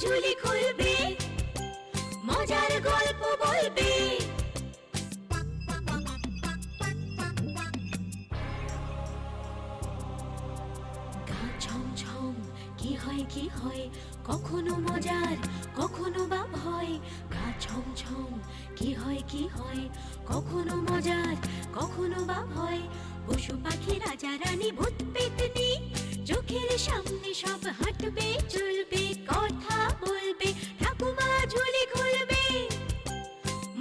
ঝুলি খুলবে, মজার গল্প বলবে। গা ছমছম কি হয় কি হয়, কখনো মজার কখনো বা ভয়। গা ছমছম কি হয় কি হয়, কখনো মজার কখনো বা ভয়। পশু পাখি রাজা রানী ভূত পেতনি, চোখের সামনে সব হাঁটবে চলবে, কথা বলবে, ঠাকুমা ঝুলি খুলবে,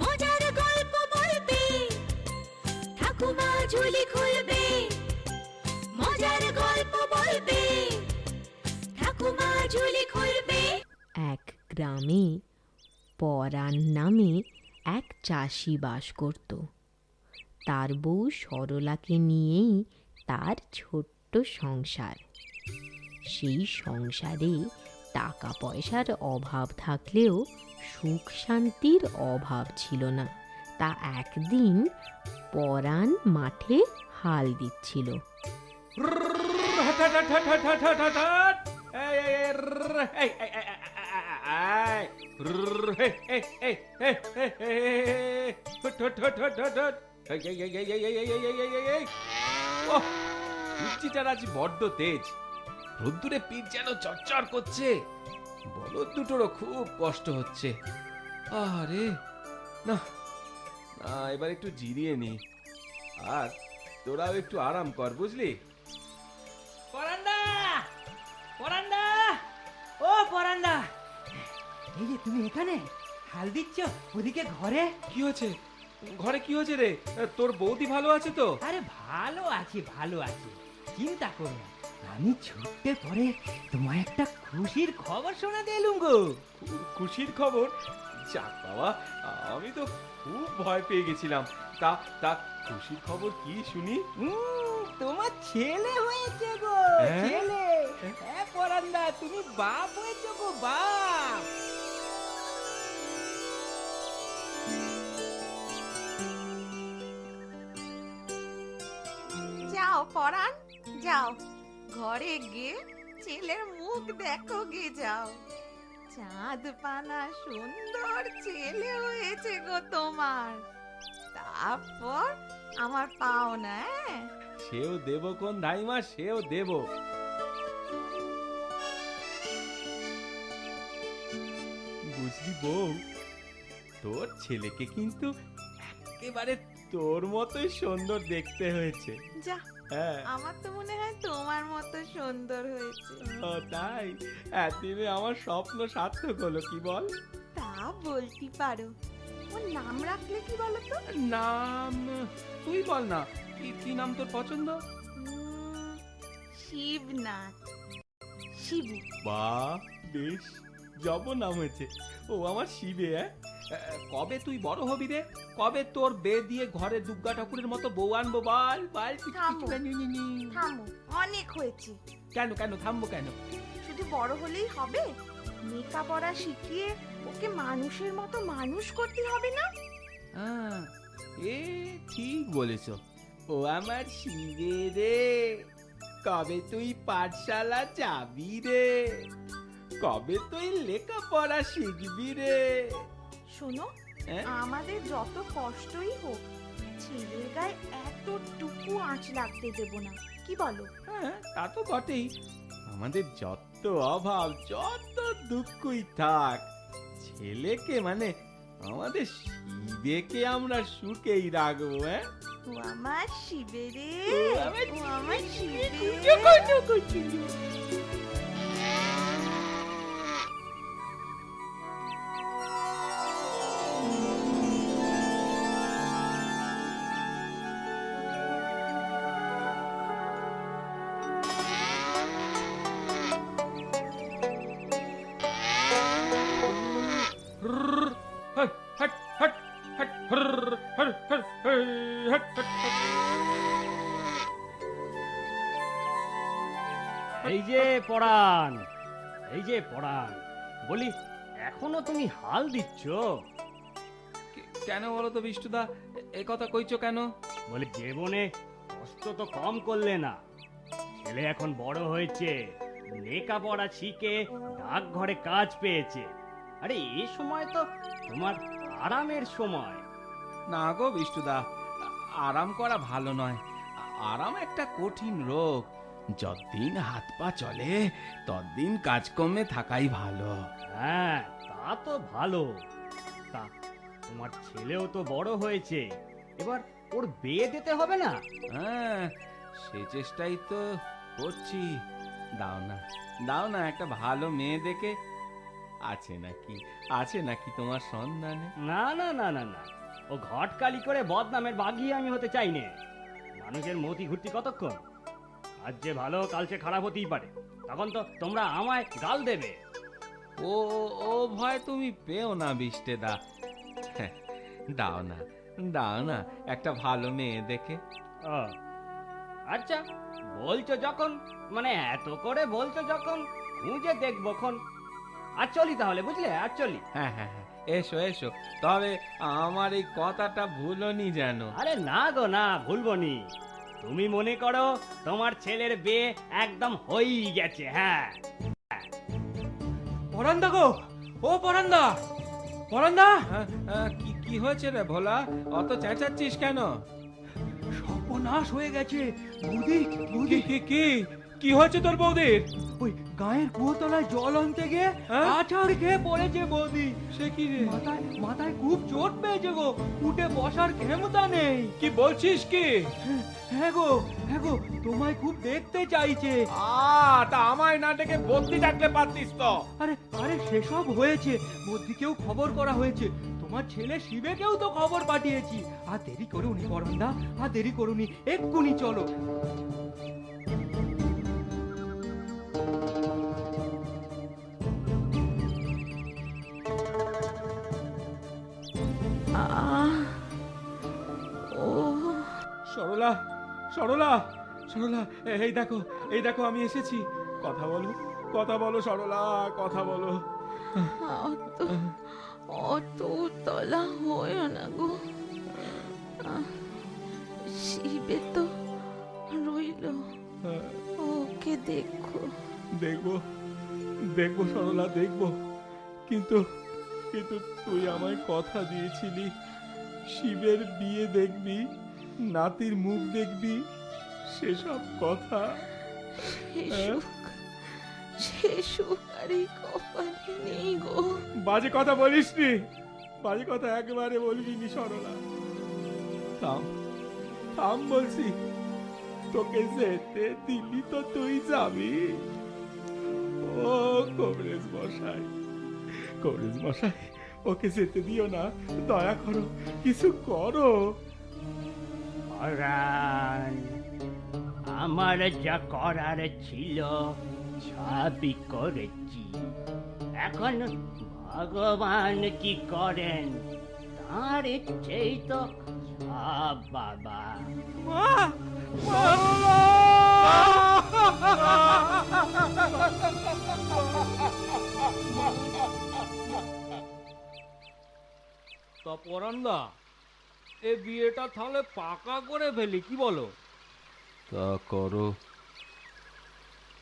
মজার গল্প বলবে। ঠাকুমা ঝুলি খুলবে, মজার গল্প বলবে। ঠাকুমা ঝুলি খুলবে। এক গ্রামে পরাণ নামে এক চাষি বাস করত। তার বউ সরলাকে নিয়েই তার ছোট্ট সংসার। সেই সংসারে টাকা পয়সার অভাব থাকলেও সুখ শান্তির অভাব ছিল না। তা একদিন পরাণ মাঠে হাল দিচ্ছিল। সূর্যিটার আজ বড্ড তেজ, রোদ্দুরে পিঠ যেন চরচর করছে। বলদ দুটোরও খুব কষ্ট হচ্ছে। আরে না না, এবার একটু জিরিয়ে নি, আর তোরাও একটু আরাম কর, বুঝলি? পরান্দা, পরান্দা, ও পরান্দা, এই যে তুমি এখানে হাল দিচ্ছ, ওদিকে ঘরে? কি হয়েছে? ঘরে কি হয়েছে রে? তোর বৌদি ভালো আছে তো? আরে ভালো আছি, ভালো আছি, চিন্তা করো না। আমি ছুটতে পরে তোমায় একটা খুশির খবর শোনাতে এলুম গো। খুশির খবর? যাক বাবা, আমি তো খুব ভয় পেয়ে গেছিলাম। তা তা খুশির খবর কি শুনি? তোমার ছেলে হয়েছে গো, হ্যাঁ? ছেলে। হ্যাঁ পরান্দা, তুমি বাপ হয়েছো গো, বাপ। যাও পরাণ, যাও ঘরে গিয়ে ছেলের মুখ দেখো গে, যাও। চাঁদ পানা সুন্দর ছেলে হয়েছে গো তোমার। তারপর আমার পাও না। সেও দেব কোন ধাইমা, সেও দেব। বুঝলি বউ, তোর ছেলেকে কিন্তু একেবারে তোর মতোই সুন্দর দেখতে হয়েছে। যা, হ্যাঁ, আমার তো মনে হয় তোমার মতো সুন্দর হয়েছে। ও তাই? এতদিনে আমার স্বপ্ন সার্থক হলো, কি বল? তা বলতে পারো। ওর নাম রাখলে কি বলো তো? নাম তুই বল না, কি কি নাম তোর পছন্দ? শিবনাথ, শিবু। বাহ, বেশ জব নাম হয়েছে। ও আমার শিবে। কবে তুই বড় হবি রে? কবে তোর বে দিয়ে ঘরে দুর্গা ঠাকুরের মতো বউ আনবো? বল বল। থামো, থামো, অনেক হয়েছে। কেন কেন থামবো কেন? শুধু বড় হলেই হবে? লেখাপড়া শিখিয়ে ওকে মানুষের মতো মানুষ করতে হবে না? এ ঠিক বলেছ। ও আমার শিবে রে, কবে তুই পাঠশালা যাবি রে? কবে তুই লেখাপড়া শিখবি রে? শোনো, হ্যাঁ? আমাদের যত কষ্টই হোক, ছেলের গায়ে এতটুকু আঁচ লাগতে দেব না, কি বলো? হ্যাঁ, তা তো বটেই। আমাদের যত অভাব, যত দুঃখই থাক, ছেলেকে মানে আমাদের শিবেকে আমরা সুখেই রাখবো। হ্যাঁ, ও আমার শিবে রে, ও আমার ও আমার শিবে। Hot, hot, hot, hot, hot, hot, hot, hot, hot. এই যে পরাণ, এই যে পরাণ, বলি এখনো তুমি হাল দিচ্ছ? কেন বলো তো বিষ্টুদা, এ কথা কইছো কেন? বলি জীবনে কষ্ট তো কম করলে না। ছেলে এখন বড় হয়েছে, লেখাপড়া শিখে ডাকঘরে কাজ পেয়েছে। আরে এই সময় তো তোমার আরামের সময়। না গো বিষ্টুদা, আরাম করা ভালো নয়। আরাম একটা কঠিন রোগ। যতদিন হাত পা চলে ততদিন কাজকর্মে থাকাই ভালো। হ্যাঁ, তা তো ভালো। তা তোমার ছেলেও তো বড় হয়েছে, এবার ওর বিয়ে দিতে হবে না? হ্যাঁ, সে চেষ্টাই তো করছি। দাও না, দাও না একটা ভালো মেয়ে দেখে। আছে নাকি তোমার সন্ধানে? না না না না না, ও ঘটকালি করে বদনামের বাগি আমি হতে চাই না। মানুষের মতি ঘুরতি কতক্ষণ? আজ যে ভালো কাল সে খারাপ হতেই পারে, তখন তো তোমরা আমায় গাল দেবে। ও ও ভয় তুমি পেও না বিষ্টেদা। হ্যাঁ, দাও না একটা ভালো মেয়ে দেখে। ও, আচ্ছা, বলছো যখন, মানে এত করে বলছো যখন, খুঁজে দেখবো খন। আর চলি তাহলে, বুঝলে? আর চলি। হ্যাঁ, এসো, তবে আমার এই কথাটা ভুলোনি যেন। আরে না গো না, ভুলবো নি। তুমি মনে করো তোমার ছেলের বিয়ে একদম হয়েই গেছে। হ্যাঁ, পরান্দা গো, ও পরান্দা, পরান্দা, কি হয়েছে রে ভোলা? অত চেঁচাচ্ছিস কেন? সর্বনাশ হয়ে গেছে। বৌদি, বৌদি, কি হয়েছে তোর বৌদির? ওই গায়ের কুয়োতলায় জল আনতে গিয়ে হ্যাঁ? আছাড় খেয়ে পড়েছে বৌদি। সে কি রে? মাথায় খুব চোট পেয়েছে গো, উঠে বসার ক্ষমতা নেই। কি বলছিস কি? হ্যাঁ গো, তোমায় খুব দেখতে চাইছে। তা আমায় না ডেকে বদ্যি ডাকলে পারতিস তো। আরে সেসব হয়েছে, বৌদিকেও খবর করা হয়েছে, তোমার ছেলে শিবেকেও তো খবর পাঠিয়েছি। আর দেরি করুনি পরান্দা, আর দেরি করুনি, এক্ষুনি চলো। সরলা, সরলা, সরলা, এই দেখো আমি এসেছি। কথা বলো সরলা, কথা বলো। অত তলা হয় না গো। শিবে তো রইল, ওকে দেখো। দেখবো সরলা, দেখবো। কিন্তু তুই আমায় কথা দিয়েছিলি, শিবের বিয়ে দেখবি, নাতির মুখ দেখবি, সেসব কথা। সে সুখ আর এই কপালে নেই গো। বাজে কথা বলিস নি, বাজে কথা একেবারে বলবি নি সরলা। থাম বলছি, তোকে যেতে দিল্লি তো তুই যাবি। ও কবরেজ মশাই, ওকে যেতে দিও না, দয়া করো, কিছু করো। পরাণ, আমার যা করার ছিল সবই করেছি। এখন ভগবান কি করেন তার ইচ্ছেই তো সব। বাবা, তা পরান্দা, এ বিয়েটা তাহলে পাকা করে ফেলি, কি বলো? তা করো,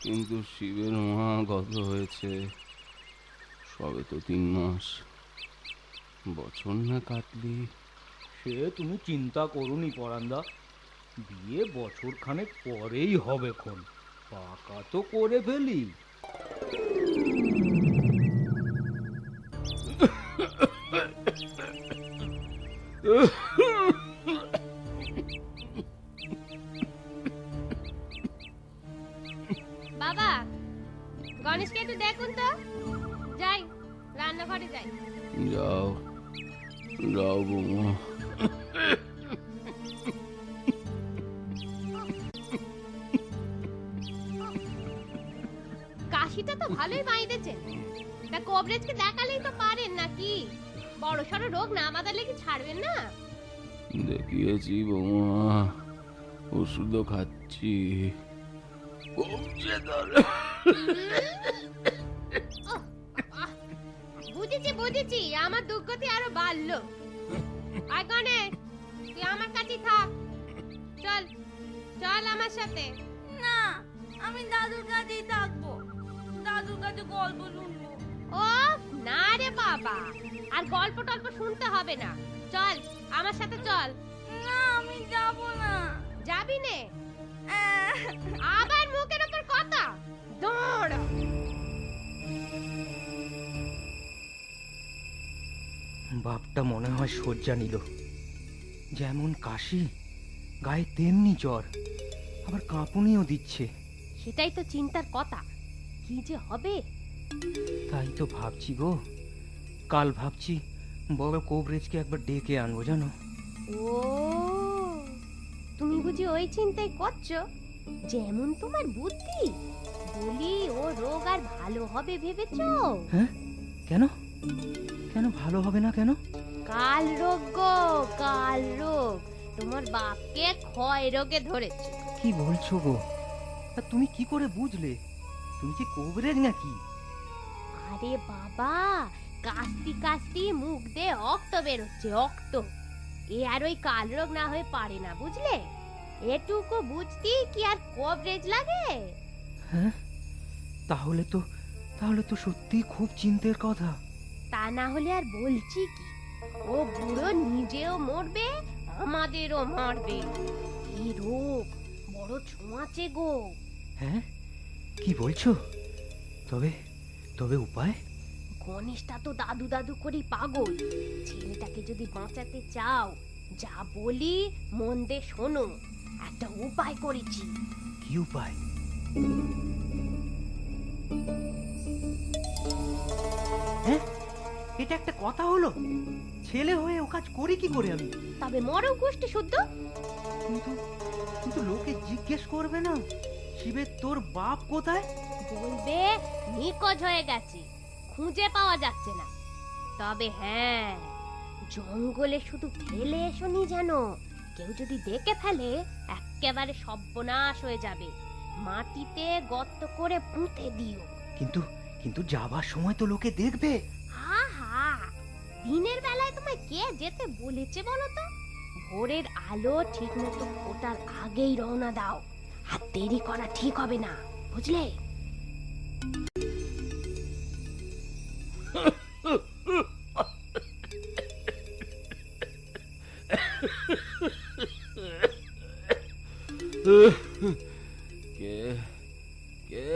কিন্তু শিবের মা গত হয়েছে সবে তো 3 মাস, বছর না কাটলি। সে তুমি চিন্তা করুনি পরান্দা, বিয়ে বছর খানেক পরেই হবে খন, পাকা তো করে ফেলি। বাবা, গণেশকে একটু দেখুন তো। যাই, রান্নাঘরে যাই। যাও বৌমা। কাশিটা তো ভালোই বাইরেছেন, তা কবরেজকে দেখালেই তো পারেন নাকি? বড় সড়ো রোগ না আমাদের কি ছাড়বেন না? দেখিয়েছি বৌমা, ওষুধও খাচ্ছি। বুঝেছি, আমার দুর্গতি আরো বাড়লো। আর গণেশ, তুই আমার কাছেই থাক। চল আমার সাথে। না, আমি দাদুর কাছেই থাকবো। দাদুর কাছে গল্প শুনবো। ও না রে বাবা, আর গল্প টল্প শুনতে হবে না, চল আমার সাথে চল। না আমি যাব না। যাবি নে? আবার মুখের উপর কথা, দৌড়। বাপটা মনে হয় শয্যা নিল। যেমন কাশি, গায়ে তেমনি জ্বর, আবার কাঁপুনিও দিচ্ছে। সেটাই তো চিন্তার কথা, কি যে হবে। তাই তো ভাবছি গো, কাল ভাবছি বড় কোবরেজকে একবার ডেকে আনবো জানো। ও তুমি বুঝি ওই চিন্তাই করছো? যেমন তোমার বুদ্ধি, বলি ও রোগ আর ভালো হবে ভেবেছো? হ্যাঁ, কেন কেন ভালো হবে না কেন? কাল রোগ গো, কাল রোগ তোমার বাপকে ক্ষয় রোগে ধরেছে। কি বলছো গো? আর তুমি কি করে বুঝলে? তুমি কি কোবরেজ নাকি? আরে বাবা, কাশতি কাশতি মুখ দিয়ে রক্ত বেরোচ্ছে, রক্ত। এ আর ওই কাল রোগ না হয়ে পারে না, বুঝলে? এটুকু বুঝতি কি আর কবরেজ লাগে? হ্যাঁ, তাহলে তো সত্যি খুব চিন্তার কথা। তা না হলে আর বলছি কি, ও বুড়ো নিজেও মরবে, আমাদেরও মারবে। এই রোগ বড় ছোঁয়াচে গো। হ্যাঁ, কি বলছো? তবে উপায়? গণেশটা তো দাদু দাদু করি পাগল। ছেলেটাকে যদি বাঁচাতে চাও, যা বলি মন দিয়ে শোনো। একটা উপায় করেছি। কি উপায়? হ্যাঁ, এটা একটা কথা হলো? ছেলে হয়ে ও কাজ করি কি করে আমি? তবে মরও গোষ্ঠী শুদ্ধ। কিন্তু লোকে জিজ্ঞেস করবে না শিবের তোর বাপ কোথায়? বলবে নিখোঁজ হয়ে গেছে, খুঁজে পাওয়া যাচ্ছে না। তবে হ্যাঁ, জঙ্গলে শুধু ফেলে এসোনি যেন, কেউ যদি দেখে ফেলে একেবারে সর্বনাশ হয়ে যাবে। মাটিতে গর্ত করে পুঁতে দিও। কিন্তু যাবার সময় তো লোকে দেখবে। আহা, দিনের বেলায় তোমায় কে যেতে বলেছে বলো তো? ভোরের আলো ঠিক মতো ফোটার আগেই রওনা দাও, আর দেরি করা ঠিক হবে না, বুঝলে? কে কে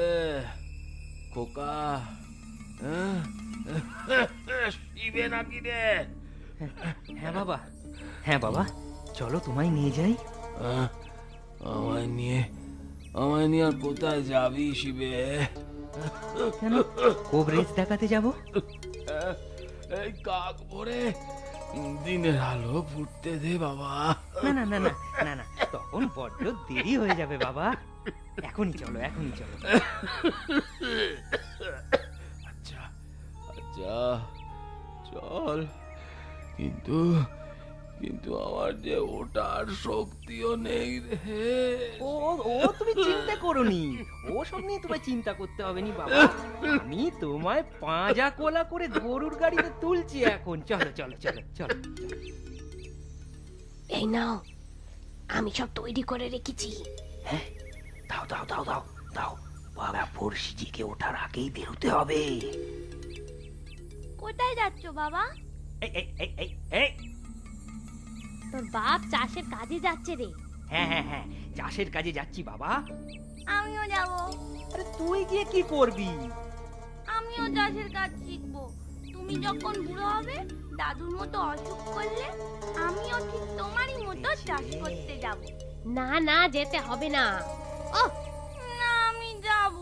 খোকা? শিবে নাকি রে? হ্যাঁ বাবা, চলো তোমায় নিয়ে যাই। আমায় নিয়ে আর কোথায় যাবি শিবে? কেন, কোবরেজ দেখাতে যাব। এই কাক ভরে দিনের আলো ফুটতে দে বাবা। না, তখন বড্ড দেরি হয়ে যাবে বাবা। এখনই চলো। আচ্ছা চল, কিন্তু আমার যে ওটার শক্তিও নেই রে। ও তুমি চিন্তা করোনি, ও সব নিয়ে তোমায় চিন্তা করতে হবে নি বাবা। আমি তোমায় পাঁজা কোলা করে গরুর গাড়িতে তুলছি এখন। চলো। এই নাও, আমি সব তৈরি করে রেখেছি। হ্যাঁ, দাও। বাবা পড়শিজিকে ওঠার আগেই বেরোতে হবে। কোথায় যাচ্ছ বাবা? এই তোর বাপ চাষের কাজে যাচ্ছে রে। হ্যাঁ, চাষের কাজে যাচ্ছি বাবা। আমিও যাব। আরে তুই গিয়ে কি করবি? আমিও চাষের কাজ শিখবো। তুমি যখন বুড়ো হবে, দাদুর মতো অসুখ করলে, আমিও ঠিক তোমারই মতো চাষ করতে যাব। না, যেতে হবে না। ও না, আমি যাব।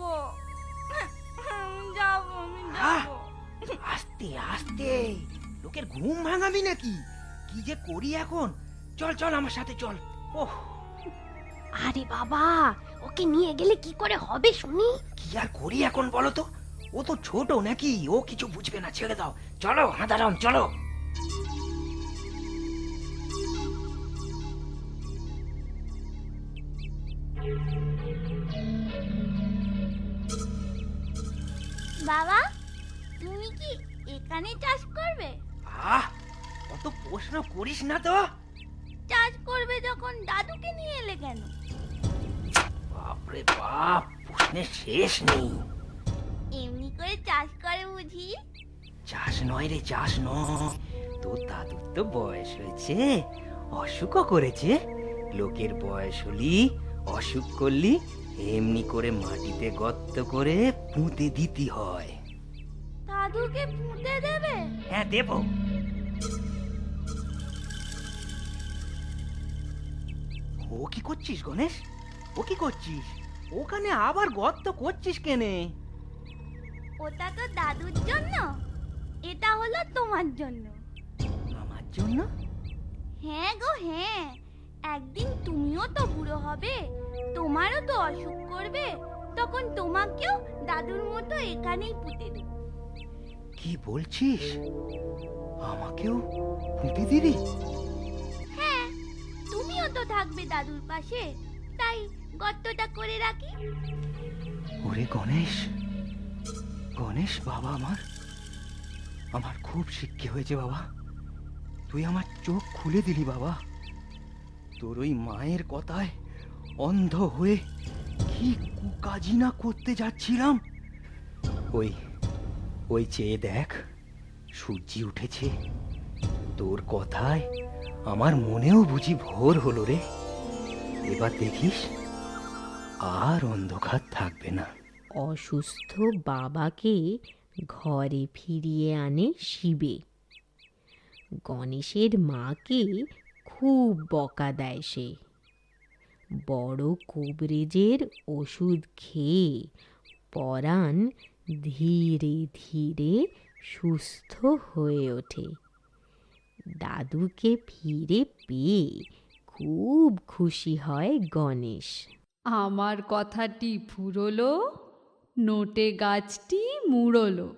আস্তে লোকের ঘুম ভাঙাবি নাকি? কি যে করি এখন? চল আমার সাথে চল। ওহ, আরে বাবা, ওকে নিয়ে গেলে কি করে হবে শুনি? কি আর করি এখন বলো তো? ও তো ছোট নাকি, ও কিছু বুঝবে না, ছেড়ে দাও। চলো হাঁদারাম, চলো। বাবা, তুমি কি এখানে চাষ করবে? অত প্রশ্ন করিস না তো। চাষ করবে যখন দাদুকে নিয়ে এলে কেন? বাপরে বাপ, প্রশ্নের শেষ নেই। এমনি করে চাষ করে বুঝি? চাষ নয় রে, চাষ নয়। তোর দাদুর তো বয়স হয়েছে, অসুখও করেছে। লোকের বয়স হলি, অসুখ করলি, এমনি করে মাটিতে গর্ত করে পুঁতে দিতে হয়। দাদুকে পুঁতে দেবে? হ্যাঁ, দেব। ও কি করছিস গণেশ? ও কি করছিস? ওখানে আবার গর্ত করছিস কেনে? ওটা তো দাদুর জন্য, এটা হলো তোমার জন্য। আমার জন্য? হ্যাঁ গো হ্যাঁ, একদিন তুমিও তো বুড়ো হবে, তোমারও তো অসুখ করবে, তখন তোমাকেও দাদুর মতো এখানেই পুঁতে দেব। কি বলছিস? আমাকেও পুঁতে দিবি? হ্যাঁ, তুমিও তো থাকবে দাদুর পাশে, তাই গর্তটা করে রাখি। ওরে গণেশ, গণেশ বাবা আমার, আমার খুব শিক্ষা হয়েছে বাবা। তুই আমার চোখ খুলে দিলি বাবা। তোর ওই মায়ের কথায় অন্ধ হয়ে কি কুকাজি না করতে যাচ্ছিলাম। ওই ওই চেয়ে দেখ, সূর্য উঠেছে। তোর কথায় আমার মনেও বুঝি ভোর হলো রে। এবার দেখিস আর অন্ধকার থাকবে না। অসুস্থ বাবাকে ঘরে ফিরিয়ে আনে শিবে। গণেশের মাকে খুব বকা দেয় সে। বড় কবরেজের ওষুধ খেয়ে পরাণ ধীরে ধীরে সুস্থ হয়ে ওঠে। দাদুকে ফিরে পেয়ে খুব খুশি হয় গণেশ। আমার কথাটি ফুরলো, নোটে গাছটি মুড়লো।